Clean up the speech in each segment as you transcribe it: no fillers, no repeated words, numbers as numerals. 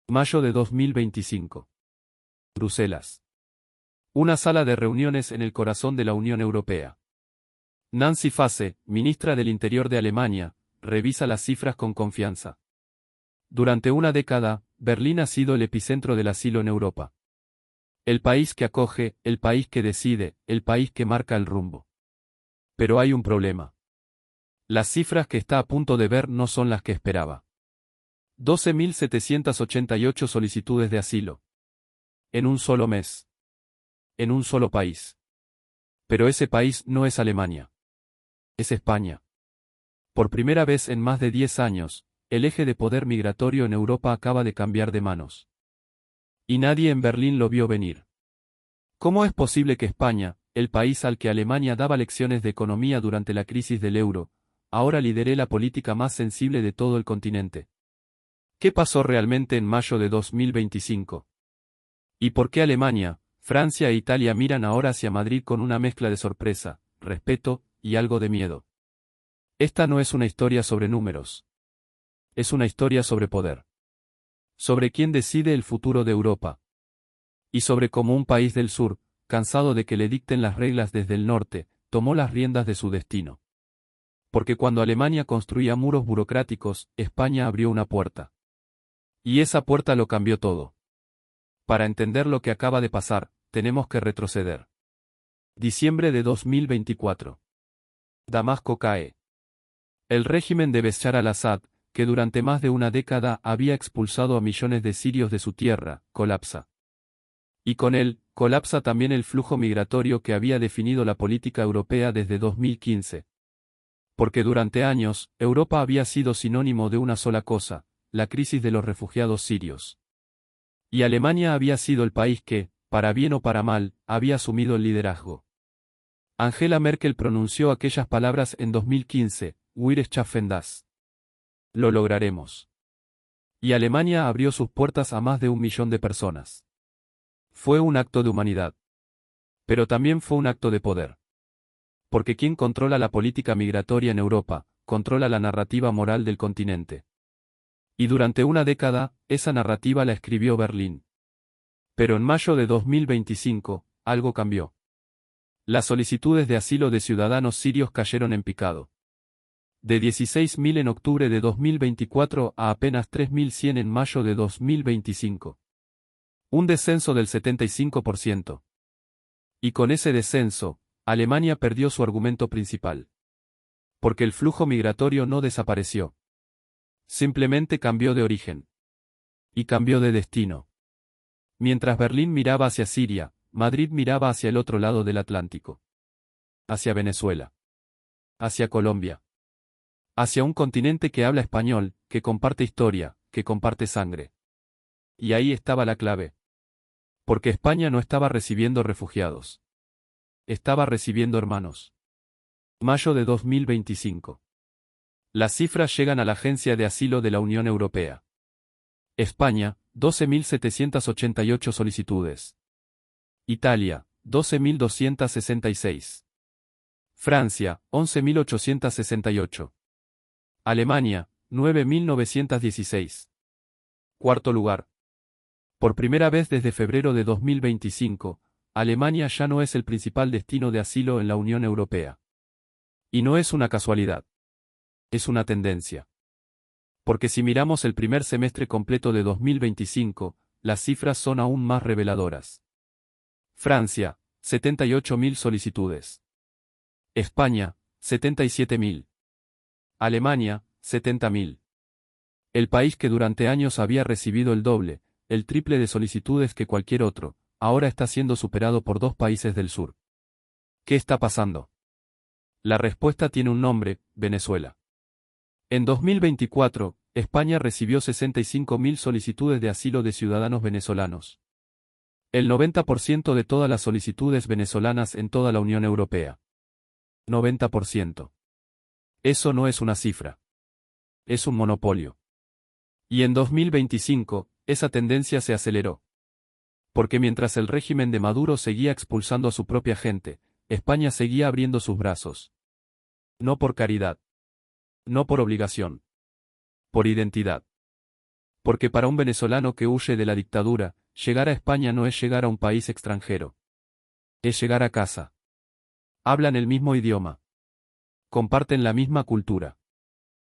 Mayo de 2025. Bruselas. Una sala de reuniones en el corazón de la Unión Europea. Nancy Faeser, ministra del Interior de Alemania, revisa las cifras con confianza. Durante una década, Berlín ha sido el epicentro del asilo en Europa. El país que acoge, el país que decide, el país que marca el rumbo. Pero hay un problema. Las cifras que está a punto de ver no son las que esperaba. 12.788 solicitudes de asilo. En un solo mes. En un solo país. Pero ese país no es Alemania. Es España. Por primera vez en más de 10 años, el eje de poder migratorio en Europa acaba de cambiar de manos. Y nadie en Berlín lo vio venir. ¿Cómo es posible que España, el país al que Alemania daba lecciones de economía durante la crisis del euro, ahora lidere la política más sensible de todo el continente? ¿Qué pasó realmente en mayo de 2025? ¿Y por qué Alemania, Francia e Italia miran ahora hacia Madrid con una mezcla de sorpresa, respeto y algo de miedo? Esta no es una historia sobre números. Es una historia sobre poder. Sobre quién decide el futuro de Europa. Y sobre cómo un país del sur, cansado de que le dicten las reglas desde el norte, tomó las riendas de su destino. Porque cuando Alemania construía muros burocráticos, España abrió una puerta. Y esa puerta lo cambió todo. Para entender lo que acaba de pasar, tenemos que retroceder. Diciembre de 2024. Damasco cae. El régimen de Bashar al-Assad, que durante más de una década había expulsado a millones de sirios de su tierra, colapsa. Y con él, colapsa también el flujo migratorio que había definido la política europea desde 2015. Porque durante años, Europa había sido sinónimo de una sola cosa, la crisis de los refugiados sirios. Y Alemania había sido el país que, para bien o para mal, había asumido el liderazgo. Angela Merkel pronunció aquellas palabras en 2015, Wir schaffen das. Lo lograremos. Y Alemania abrió sus puertas a más de 1 millón de personas. Fue un acto de humanidad. Pero también fue un acto de poder. Porque quien controla la política migratoria en Europa, controla la narrativa moral del continente. Y durante una década, esa narrativa la escribió Berlín. Pero en mayo de 2025, algo cambió. Las solicitudes de asilo de ciudadanos sirios cayeron en picado. De 16.000 en octubre de 2024 a apenas 3.100 en mayo de 2025. Un descenso del 75%. Y con ese descenso, Alemania perdió su argumento principal. Porque el flujo migratorio no desapareció. Simplemente cambió de origen. Y cambió de destino. Mientras Berlín miraba hacia Siria, Madrid miraba hacia el otro lado del Atlántico. Hacia Venezuela. Hacia Colombia. Hacia un continente que habla español, que comparte historia, que comparte sangre. Y ahí estaba la clave. Porque España no estaba recibiendo refugiados. Estaba recibiendo hermanos. Mayo de 2025. Las cifras llegan a la Agencia de Asilo de la Unión Europea. España, 12.788 solicitudes. Italia, 12.266. Francia, 11.868. Alemania, 9.916. Cuarto lugar. Por primera vez desde febrero de 2025, Alemania ya no es el principal destino de asilo en la Unión Europea. Y no es una casualidad. Es una tendencia. Porque si miramos el primer semestre completo de 2025, las cifras son aún más reveladoras. Francia, 78.000 solicitudes. España, 77.000. Alemania, 70.000. El país que durante años había recibido el doble, el triple de solicitudes que cualquier otro, ahora está siendo superado por 2 países del sur. ¿Qué está pasando? La respuesta tiene un nombre, Venezuela. En 2024, España recibió 65.000 solicitudes de asilo de ciudadanos venezolanos. El 90% de todas las solicitudes venezolanas en toda la Unión Europea. 90%. Eso no es una cifra. Es un monopolio. Y en 2025, esa tendencia se aceleró. Porque mientras el régimen de Maduro seguía expulsando a su propia gente, España seguía abriendo sus brazos. No por caridad. No por obligación. Por identidad. Porque para un venezolano que huye de la dictadura, llegar a España no es llegar a un país extranjero. Es llegar a casa. Hablan el mismo idioma. Comparten la misma cultura.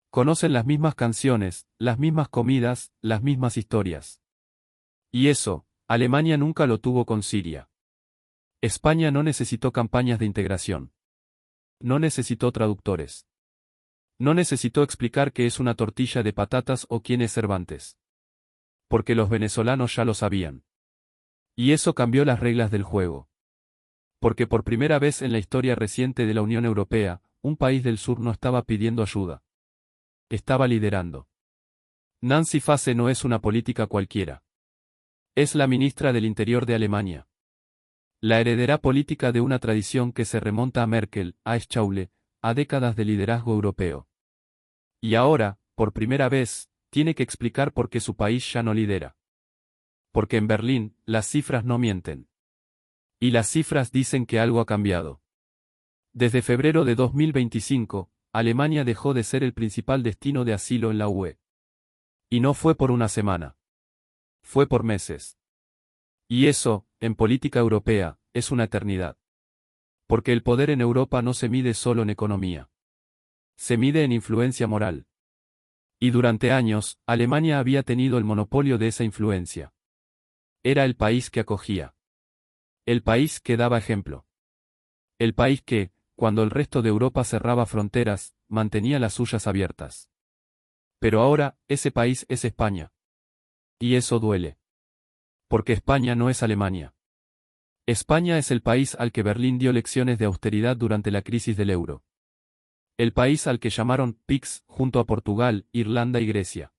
Conocen las mismas canciones, las mismas comidas, las mismas historias. Y eso, Alemania nunca lo tuvo con Siria. España no necesitó campañas de integración. No necesitó traductores. No necesitó explicar qué es una tortilla de patatas o quién es Cervantes. Porque los venezolanos ya lo sabían. Y eso cambió las reglas del juego. Porque por primera vez en la historia reciente de la Unión Europea, un país del sur no estaba pidiendo ayuda. Estaba liderando. Nancy Faeser no es una política cualquiera. Es la ministra del Interior de Alemania. La heredera política de una tradición que se remonta a Merkel, a Schäuble, a décadas de liderazgo europeo. Y ahora, por primera vez, tiene que explicar por qué su país ya no lidera. Porque en Berlín, las cifras no mienten. Y las cifras dicen que algo ha cambiado. Desde febrero de 2025, Alemania dejó de ser el principal destino de asilo en la UE. Y no fue por una semana. Fue por meses. Y eso, en política europea, es una eternidad. Porque el poder en Europa no se mide solo en economía. Se mide en influencia moral. Y durante años, Alemania había tenido el monopolio de esa influencia. Era el país que acogía. El país que daba ejemplo. El país que, cuando el resto de Europa cerraba fronteras, mantenía las suyas abiertas. Pero ahora, ese país es España. Y eso duele. Porque España no es Alemania. España es el país al que Berlín dio lecciones de austeridad durante la crisis del euro. El país al que llamaron PIGS junto a Portugal, Irlanda y Grecia.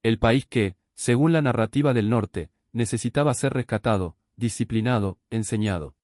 El país que, según la narrativa del norte, necesitaba ser rescatado, disciplinado, enseñado.